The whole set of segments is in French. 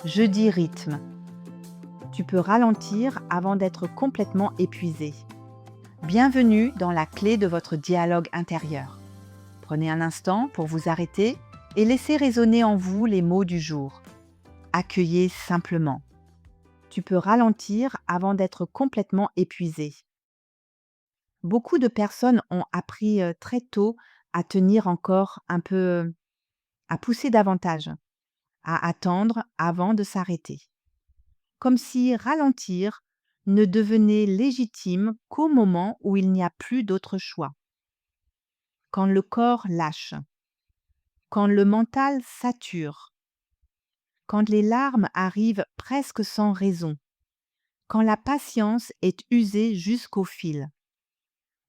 Je dis rythme. Tu peux ralentir avant d'être complètement épuisé. Bienvenue dans la clé de votre dialogue intérieur. Prenez un instant pour vous arrêter et laissez résonner en vous les mots du jour. Accueillez simplement. Tu peux ralentir avant d'être complètement épuisé. Beaucoup de personnes ont appris très tôt à tenir encore un peu, à pousser davantage, à attendre avant de s'arrêter. Comme si ralentir ne devenait légitime qu'au moment où il n'y a plus d'autre choix. Quand le corps lâche, quand le mental sature, quand les larmes arrivent presque sans raison, quand la patience est usée jusqu'au fil.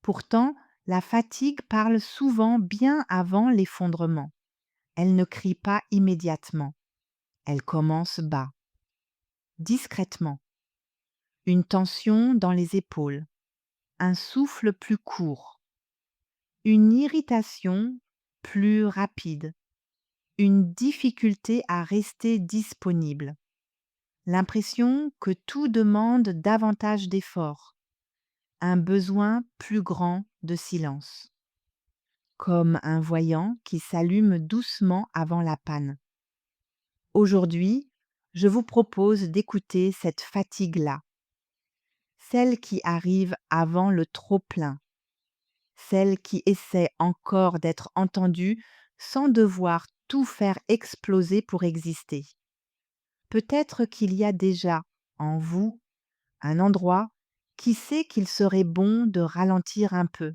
Pourtant, la fatigue parle souvent bien avant l'effondrement. Elle ne crie pas immédiatement. Elle commence bas, discrètement. Une tension dans les épaules, un souffle plus court, une irritation plus rapide, une difficulté à rester disponible, l'impression que tout demande davantage d'efforts, un besoin plus grand de silence, comme un voyant qui s'allume doucement avant la panne. Aujourd'hui, je vous propose d'écouter cette fatigue-là, celle qui arrive avant le trop-plein, celle qui essaie encore d'être entendue sans devoir tout faire exploser pour exister. Peut-être qu'il y a déjà, en vous, un endroit qui sait qu'il serait bon de ralentir un peu,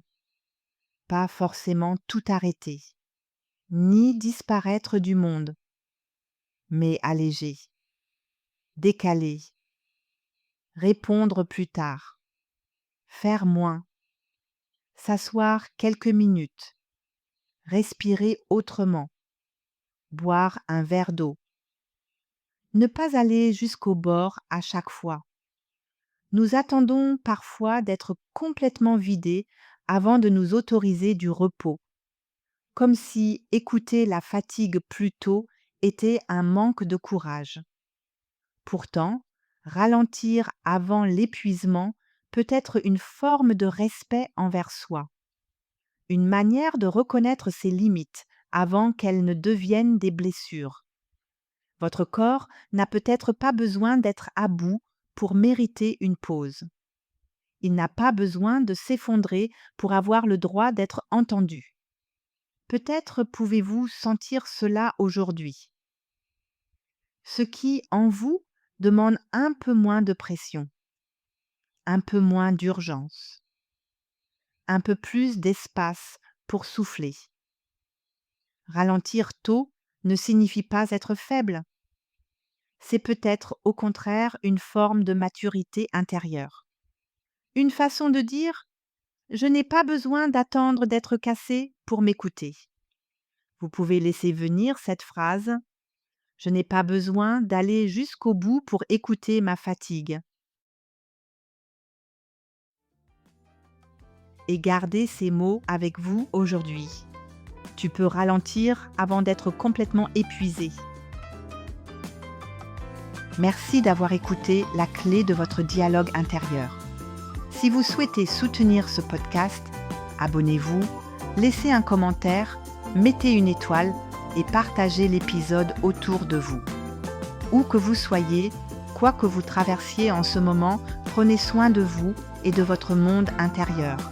pas forcément tout arrêter, ni disparaître du monde, mais alléger, décaler, répondre plus tard, faire moins, s'asseoir quelques minutes, respirer autrement, boire un verre d'eau. Ne pas aller jusqu'au bord à chaque fois. Nous attendons parfois d'être complètement vidés avant de nous autoriser du repos, comme si écouter la fatigue plus tôt était un manque de courage. Pourtant, ralentir avant l'épuisement peut être une forme de respect envers soi, une manière de reconnaître ses limites avant qu'elles ne deviennent des blessures. Votre corps n'a peut-être pas besoin d'être à bout pour mériter une pause. Il n'a pas besoin de s'effondrer pour avoir le droit d'être entendu. Peut-être pouvez-vous sentir cela aujourd'hui. Ce qui, en vous, demande un peu moins de pression, un peu moins d'urgence, un peu plus d'espace pour souffler. Ralentir tôt ne signifie pas être faible. C'est peut-être au contraire une forme de maturité intérieure. Une façon de dire « je n'ai pas besoin d'attendre d'être cassé pour m'écouter ». Vous pouvez laisser venir cette phrase « je n'ai pas besoin d'aller jusqu'au bout pour écouter ma fatigue ». Et gardez ces mots avec vous aujourd'hui. Tu peux ralentir avant d'être complètement épuisé. Merci d'avoir écouté la clé de votre dialogue intérieur. Si vous souhaitez soutenir ce podcast, abonnez-vous, laissez un commentaire, mettez une étoile et partagez l'épisode autour de vous. Où que vous soyez, quoi que vous traversiez en ce moment, prenez soin de vous et de votre monde intérieur.